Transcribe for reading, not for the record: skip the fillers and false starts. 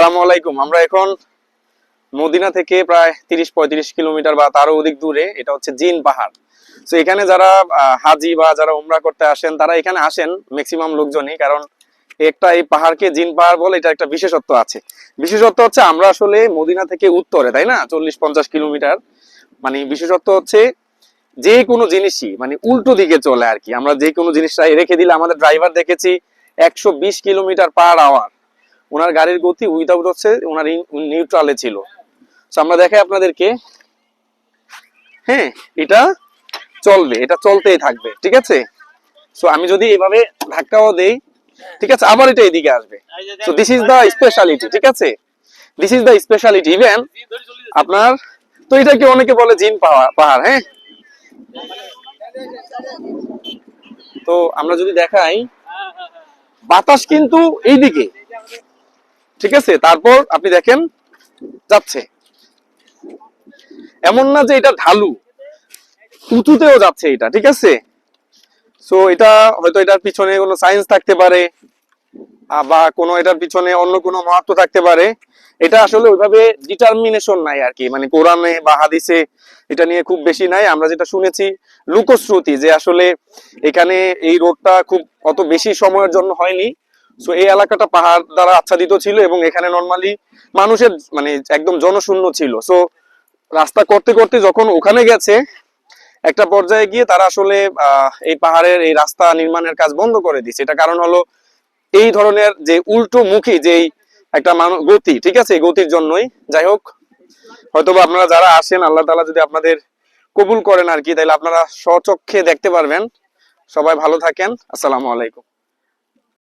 আসসালামু আলাইকুম। আমরা এখন মদিনা থেকে প্রায় 30-35 কিলোমিটার বা তারও অধিক দূরে, এটা হচ্ছে জিন পাহাড়। তো এখানে যারা হাজি বা যারা উমরা করতে আসেন তারা এখানে আসেন ম্যাক্সিমাম লোকজনই, কারণ এই পাহাড়কে জিন পাহাড় বলে, এটা একটা বিশেষত্ব আছে। বিশেষত্ব হচ্ছে আমরা আসলে মদিনা থেকে উত্তরে, তাই না, 40-50 কিলোমিটার। মানে বিশেষত্ব হচ্ছে যে কোনো জিনিসই মানে উল্টো দিকে চলে আর কি। আমরা যে কোনো জিনিসটাই রেখে দিলে, আমাদের ড্রাইভার দেখেছি 120 কিলোমিটার পার আওয়ার ওনার গাড়ির গতি উইদাউট হচ্ছে ওনার নিউট্রালে ছিল। তো আমরা দেখাই আপনাদেরকে, হ্যাঁ, এটা চলবে, এটা চলতেই থাকবে, ঠিক আছে। সো আমি যদি এভাবে ধাক্কাও দেই, ঠিক আছে, আবার এটা এদিকে আসবে। So this is the speciality, ঠিক আছে, this is the speciality. Even আপনার, তো এটাকে অনেকে বলে জিন পাহাড়, হ্যাঁ। তো আমরা যদি দেখাই, বাতাস কিন্তু এইদিকে, ঠিক আছে। তারপর আপনি দেখেন যাচ্ছে, এমন না যে এটা ঢালু, উঁচুতেও যাচ্ছে এটা, ঠিক আছে। সো এটা হয়তো এটার পিছনে কোনো সায়েন্স থাকতে পারে, বা কোনো এটার পিছনে অন্য কোনো মহত্ব থাকতে পারে। এটা আসলে ওইভাবে ডিটারমিনেশন নাই আর কি, মানে কোরআনে বা হাদিসে এটা নিয়ে খুব বেশি নাই। আমরা যেটা শুনেছি লোকশ্রুতি, যে আসলে এখানে এই রোডটা খুব অত বেশি সময়ের জন্য হয়নি। সো এই এলাকাটা পাহাড় দ্বারা আচ্ছাদিত ছিল এবং এখানে নর্মালি মানুষের মানে একদম জনশূন্য ছিল। সো রাস্তা করতে করতে যখন ওখানে গেছে, একটা পর্যায়ে গিয়ে তারা আসলে এই পাহাড়ের এই রাস্তা নির্মাণের কাজ বন্ধ করে দিচ্ছে। এটা কারণ হলো এই ধরনের যে উল্টো মুখী যেই একটা মানুষ গতি, ঠিক আছে, এই গতির জন্যই। যাই হোক, হয়তোবা আপনারা যারা আসেন, আল্লাহ তাআলা যদি আপনাদের কবুল করেন আর কি, তাহলে আপনারা স্বচক্ষে দেখতে পারবেন। সবাই ভালো থাকেন। আসসালামু আলাইকুম।